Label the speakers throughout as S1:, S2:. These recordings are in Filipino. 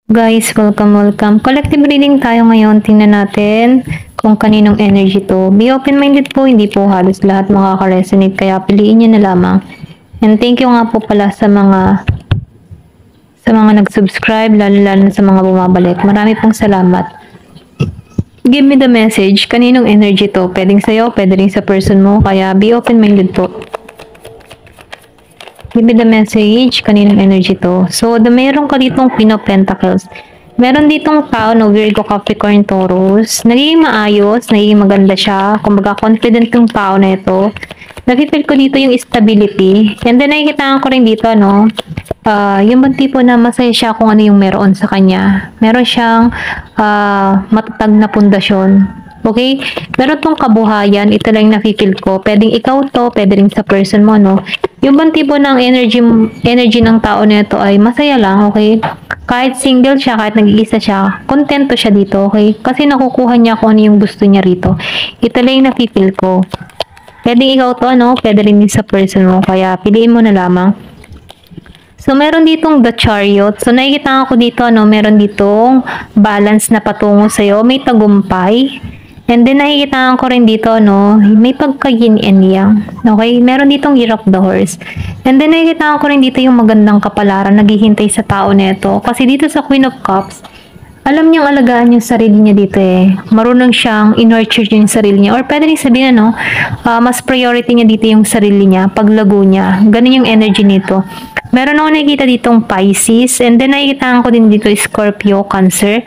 S1: Guys, welcome. Collective reading tayo ngayon. Tingnan natin kung kaninong energy to. Be open-minded po, hindi po halos lahat makaka-resonate, kaya piliin nyo na lamang. And thank you nga po pala sa mga nag-subscribe, lalo sa mga bumabalik. Marami pong salamat. Give me the message, kaninong energy to. Pwedeng sa'yo, pwede rin sa person mo, kaya be open-minded po. Give me the message, kaninong energy to. So, meron ka ditong Queen of Pentacles. Meron ditong tao na Virgo, Capricorn, Taurus. Nagiging maayos, nagiging maganda siya. Kumbaga, confident yung tao na ito. Napipil ko dito yung stability. And then, nakikita ko rin dito, no? Yung bang tipo na masaya siya kung ano yung meron sa kanya. Meron siyang matatag na pundasyon. Okay? Meron tong kabuhayan, ito lang nakikil ko. Pwedeng ikaw to, pwede rin sa person mo, no? Yung bang tipo ng energy ng tao na ito ay masaya lang, okay? Kahit single siya, kahit nag-iisa siya, kontento siya dito, okay? Kasi nakukuha niya kung ano yung gusto niya rito. Ito lang yung nakikil ko. Pwedeng ikaw to, no? Pwede rin sa person mo, kaya piliin mo na lamang. So, meron ditong The Chariot. So, nakikita ko dito, no? Meron ditong balance na patungo sa'yo. May tagumpay. And then, nakikita ko rin dito, no, may pagka-yin and yang. Okay? Meron ditong Year of the Horse. And then, nakikita ko rin dito yung magandang kapalaran naghihintay sa tao nito. Kasi dito sa Queen of Cups, alam niyang alagaan yung sarili niya dito eh. Marunong siyang in-nurture yung sarili niya. Or pwede rin sabihin, ano, mas priority niya dito yung sarili niya, paglago niya. Ganun yung energy nito. Meron ako nakikita ditong Pisces. And then, nakikita ko din dito Scorpio, Cancer.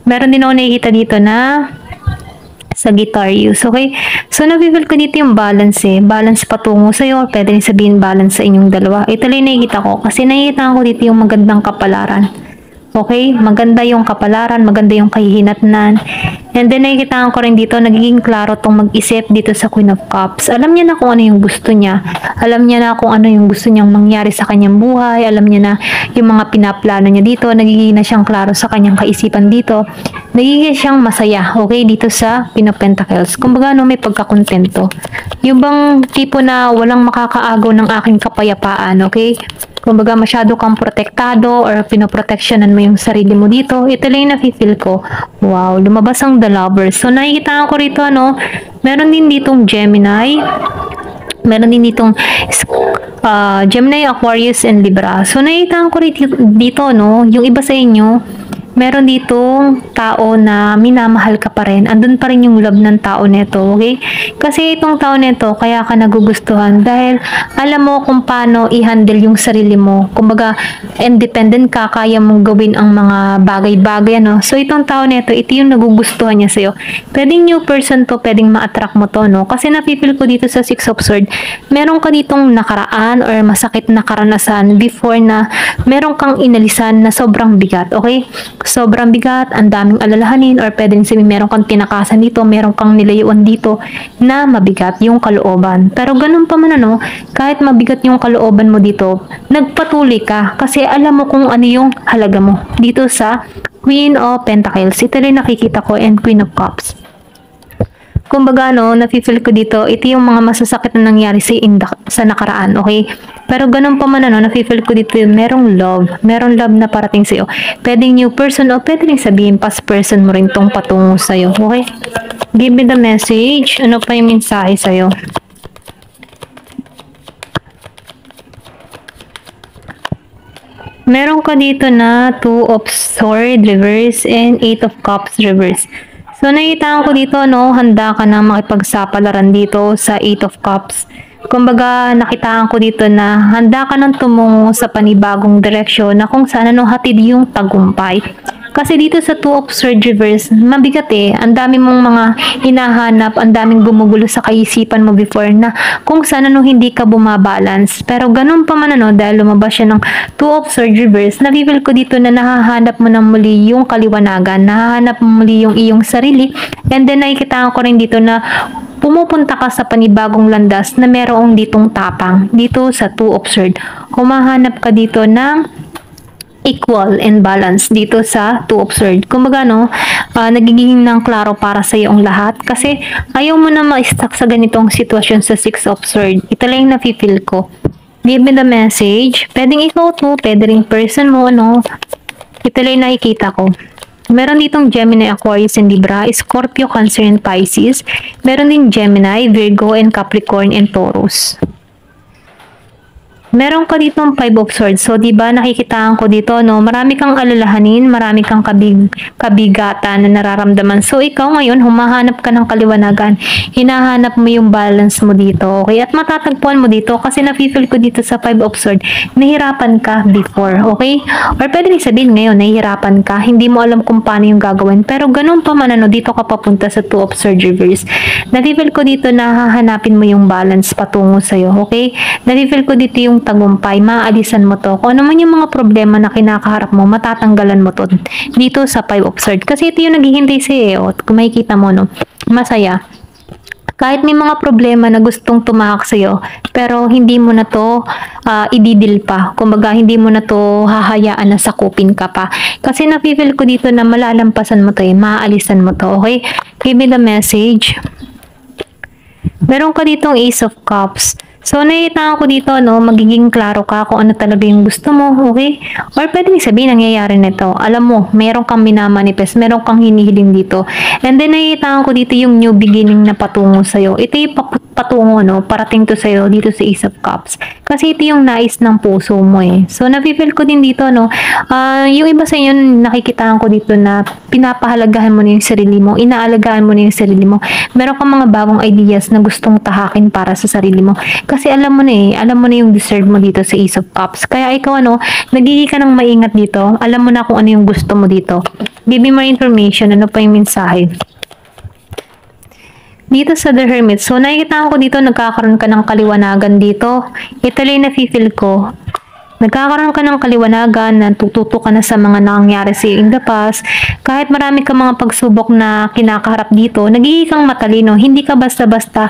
S1: Meron din ako nakikita dito na Sagittarius, okay? So, napipil ko dito yung balance eh. Balance patungo sa'yo, pwede rin sabihin balance sa inyong dalawa. Ito lang nakikita ko, kasi nakikita ko dito yung magandang kapalaran. Okay? Maganda yung kapalaran, maganda yung kahihinatnan. And then, nakikita ko rin dito, nagiging klaro tong mag-isip dito sa Queen of Cups. Alam niya na kung ano yung gusto niya. Alam niya na kung ano yung gusto niyang mangyari sa kanyang buhay. Alam niya na yung mga pinaplano niya dito. Nagiging na siyang klaro sa kanyang kaisipan dito. Nagiging siyang masaya, okay, dito sa Queen of Pentacles. Kumbaga, no, may pagkakontento. Yung bang tipo na walang makakaagaw ng aking kapayapaan, okay? Kumbaga, masyado kang protektado or pinoproteksyonan mo yung sarili mo dito. Ito lang yung nafe-feel ko. Wow, lumabas ang The Lovers. So, nakikita ko rito, ano, meron din ditong Gemini. Meron din ditong Gemini, Aquarius, and Libra. So, nakikita ko rito, no, yung iba sa inyo, meron ditong tao na minamahal ka pa rin. Andun pa rin yung love ng tao neto, okay? Kasi itong tao neto, kaya ka nagugustuhan dahil alam mo kung paano i-handle yung sarili mo. Kumbaga, independent ka, kaya mong gawin ang mga bagay-bagay, ano? So, itong tao neto, ito yung nagugustuhan niya sa'yo. Pwedeng new person to, pwedeng ma-attract mo to, no? Kasi napipil ko dito sa Six of Swords, meron ka ditong nakaraan or masakit na karanasan before na meron kang inalisan na sobrang bigat, okay? Sobrang bigat, ang daming alalahanin, or pwedeng sabihin meron kang tinakasan dito, meron kang nilayuan dito na mabigat yung kalooban. Pero ganun pa man, ano, kahit mabigat yung kalooban mo dito, nagpatuloy ka kasi alam mo kung ano yung halaga mo dito sa Queen of Pentacles. Ito rin nakikita ko, and Queen of Cups. Kumbaga, no, nafe-feel ko dito, ito yung mga masasakit na nangyari sa nakaraan, okay? Pero ganun pa man, ano, nafe-feel ko dito, merong love na parating sa'yo. Pwedeng new person o pwede rin sabihin past person mo rin tong patungo sa'yo, okay? Give me the message. Ano pa yung mensahe sa'yo? Meron ka dito na 2 of Swords reverse and 8 of Cups reverse. So, nakita ko dito, no, handa ka na makipagsapalaran dito sa 8 of Cups. Kumbaga, nakitaan ko dito na handa ka nang tumungo sa panibagong direksyon na kung saan, ano, hatid yung tagumpay. Kasi dito sa 2 of Swords reverse, mabigat eh. Ang dami mong mga hinahanap, ang daming gumugulo sa kaisipan mo before na kung saan, ano, hindi ka bumabalance. Pero ganun pa man, ano, dahil lumabas siya ng 2 of Swords reverse, nabibil ko dito na nahahanap mo ng muli yung kaliwanagan, nahahanap mo muli yung iyong sarili, and then nakikita ko rin dito na pumupunta ka sa panibagong landas na merong ditong tapang dito sa 2 of Swords. Humahanap ka dito ng equal and balance dito sa 2 of Swords. Kumbaga, no, nagiging ng klaro para sa iyo ang lahat kasi ayaw mo na ma-stuck sa ganitong sitwasyon sa 6 of Swords. Ito lang yung nafe-feel ko. Give me the message. Pwedeng ikaw to, pwede ring person mo, ano. Ito lang yung nakikita ko. Meron ditong Gemini, Aquarius, and Libra, Scorpio, Cancer, and Pisces. Meron din Gemini, Virgo, and Capricorn, and Taurus. Meron ka ditong Five of Swords. So, di ba nakikitaan ko dito, no? Marami kang alalahanin, marami kang kabigatan na nararamdaman. So, ikaw ngayon, humahanap ka ng kaliwanagan. Hinahanap mo yung balance mo dito, okay? At matatagpuan mo dito kasi nafe-feel ko dito sa Five of Swords, nahihirapan ka before, okay? Or pwede rin sabihin ngayon, nahihirapan ka, hindi mo alam kung paano yung gagawin. Pero ganun pa man, ano, dito ka papunta sa Two of Swords reverse. Nafe-feel ko dito na hahanapin mo yung balance patungo sa'yo, okay? Nafe-feel ko dito yung tagumpay, maaalisan mo to. Kung ano man yung mga problema na kinakaharap mo, matatanggalan mo to dito sa Five of Swords. Kasi ito yung naghihintay sa'yo, kung makikita mo, no, masaya. Kahit may mga problema na gustong tumahak sa'yo, pero hindi mo na to ididil pa. Kumbaga, hindi mo na to hahayaan na sakupin ka pa. Kasi nafe-feel ko dito na malalampasan mo to maaalisan mo to, okay? Give me the message. Meron ka ditong Ace of Cups. So, nakita ko dito, no, magiging klaro ka kung ano talaga yung gusto mo, okay? Or pwedeng sabihin, nangyayari nito. Alam mo, meron kang minamanifest, meron kang hinihiling dito. And then, nakita ko dito yung new beginning na patungo sa'yo. Ito yung patungo, no, parating to sa'yo dito sa Ace of Cups. Kasi ito yung nais ng puso mo, eh. So, nafe-feel ko din dito, no, yung iba sa inyo, nakikitaan ko dito na pinapahalagahan mo na yung sarili mo, inaalagaan mo na yung sarili mo. Meron kang mga bagong ideas na gustong tahakin para sa sarili mo. Kasi alam mo na yung deserve mo dito sa Ace of Cups. Kaya ikaw, ano, nagiging ka ng maingat dito. Alam mo na kung ano yung gusto mo dito. Give me more information. Ano pa yung mensahe? Dito sa The Hermit. So, nakikita ko dito, nagkakaroon ka ng kaliwanagan dito. Ito lang na-feel ko. Nagkakaroon ka ng kaliwanagan, natututo ka na sa mga nangyari sa in the past. Kahit marami ka mga pagsubok na kinakaharap dito, nagiging kang matalino. Hindi ka basta-basta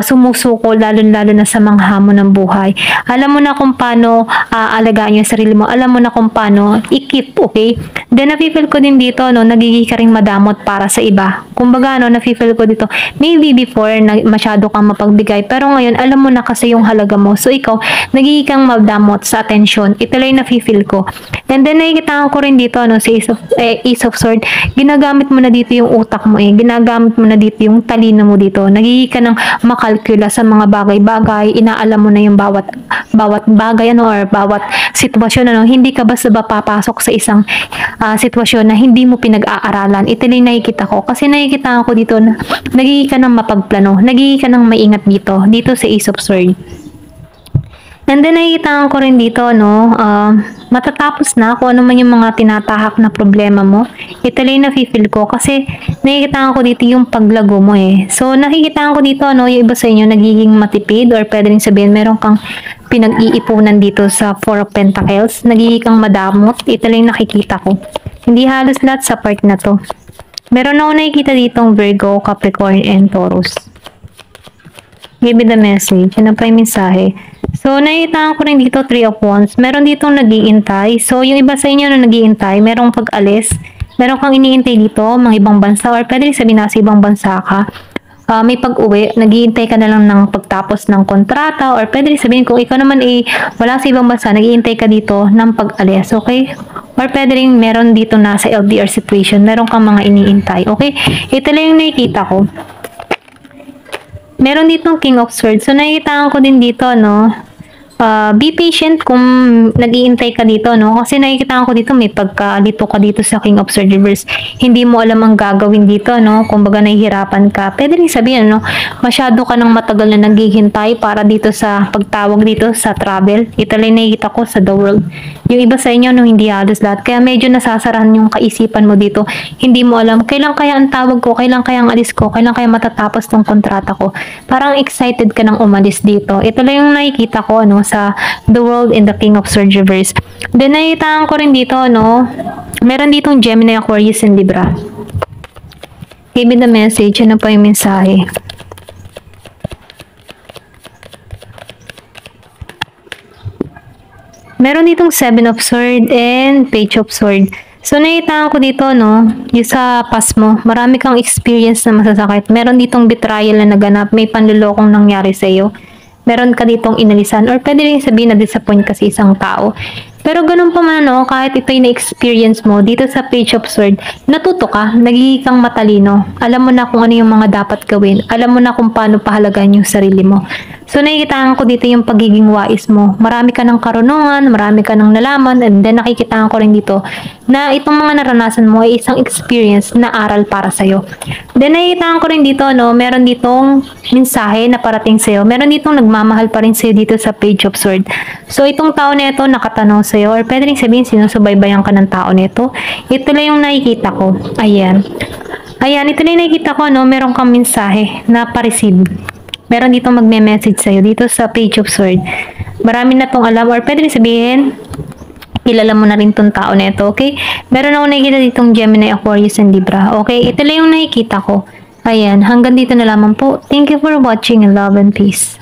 S1: sumusuko, lalo-lalo na sa mga hamon ng buhay. Alam mo na kung paano alagaan yung sarili mo. Alam mo na kung paano i-keep, okay? Then, nafe-feel ko din dito, no, nagiging ka rin madamot para sa iba. Kumbaga, no, nafe-feel ko dito, maybe before, masyado kang mapagbigay. Pero ngayon, alam mo na kasi yung halaga mo. So, ikaw, nagiging kang madamot sa attention. Ito lang yung nafe-feel ko. And then, nakikita ko rin dito, no, sa Ace of Swords, ginagamit mo na dito yung utak mo, eh. Ginagamit mo na dito yung talino mo dito. Nagiging ka ng makalkula sa mga bagay-bagay. Inaalam mo na yung bawat bagay, ano, or bawat sitwasyon, ano. Hindi ka basta papasok sa isang sitwasyon na hindi mo pinag-aaralan. Ito lang nakikita ko. Kasi nakikita ko dito na nagiging ka ng mapagplano. Nagiging ka ng maingat dito sa Ace of Swords. And then, nakikita ko rin dito, no, matatapos na kung ano man yung mga tinatahak na problema mo. Ito lang nafe-feel ko kasi nakikita ko dito yung paglago mo, eh. So, nakikita ko dito, no, yung iba sa inyo nagiging matipid or pwede rin sabihin meron kang pinag-iipunan dito sa Four of Pentacles. Nagiging kang madamot. Ito lang nakikita ko. Hindi halos lahat sa part na to. Meron ako nakikita ditong Virgo, Capricorn, and Taurus. Give me the message. Ano pa yung mensahe? So, nakita ko rin dito, Three of Wands. Meron ditong nag-iintay. So, yung iba sa inyo na nag-iintay, merong pag-alis. Meron kang iniintay dito, mga ibang bansa, or pwede rin sabihin na sa ibang bansa ka. May pag-uwi, nag-iintay ka na lang ng pagtapos ng kontrata, or pwede rin sabihin kung ikaw naman wala sa ibang bansa, nag-iintay ka dito ng pag-alis, okay? Or pwede rin meron dito na sa LDR situation, meron kang mga iniintay, okay? Ito lang yung nakikita ko. Meron ditong King of Swords. So, nakikita ko din dito, no, be patient kung nag-iintay ka dito, no? Kasi nakikita ko dito, may pagkalito ka dito sa King of Swords reverse. Hindi mo alam ang gagawin dito, no? Kumbaga nahihirapan ka. Pwede rin sabihin, no? Masyado ka ng matagal na naghihintay para dito sa pagtawag dito sa travel. Ito lang nakikita ko sa The World. Yung iba sa inyo, no, hindi halos lahat. Kaya medyo nasasarahan yung kaisipan mo dito. Hindi mo alam, kailan kaya ang tawag ko, kailan kaya ang alis ko, kailan kaya matatapos tong kontrata ko. Parang excited ka nang umalis dito. Ito lang yung nakikita ko, no, sa The World and the King of Swords reverse. Then, nakita ko rin dito, no, meron ditong Gemini, Aquarius, and Libra. Give me the message. Ano pa yung mensahe? Meron ditong Seven of Swords and Page of Swords. So, nakita ko dito, no, yung sa past mo, marami kang experience na masasakit. Meron ditong betrayal na naganap, may panlulokong nangyari sa iyo. Meron ka ditong inalisan, or pwede rin sabihin na disappoint ka sa isang tao. Pero ganun pa man, no, kahit ito yung na-experience mo dito sa Page of Swords, natuto ka, nagiging kang matalino. Alam mo na kung ano yung mga dapat gawin. Alam mo na kung paano pahalagaan yung sarili mo. So, nakikitaan ko dito yung pagiging wais mo. Marami ka ng karunungan, marami ka ng nalaman, and then nakikitaan ko rin dito na itong mga naranasan mo ay isang experience na aral para sa'yo. Then, nakikitaan ko rin dito, no, meron ditong mensahe na parating sa'yo. Meron ditong nagmamahal pa rin sa'yo dito sa Page of Swords. So, itong tao na ito nakatanong sa'yo, or pwede rin sabihin sinusubaybayan ka ng tao na ito. Ito lang yung nakikita ko. Ayan. Ayan, ito lang yung nakikita ko, no, meron kang mensahe na pa-receive. Meron dito magme-message sa'yo dito sa Page of Swords. Marami na tong alam, or pwede rin sabihin, kilala mo na rin tong tao na ito, okay? Meron ako nakikita ditong Gemini, Aquarius, and Libra. Okay, ito lang yung nakikita ko. Ayan, hanggang dito na lamang po. Thank you for watching, and love and peace.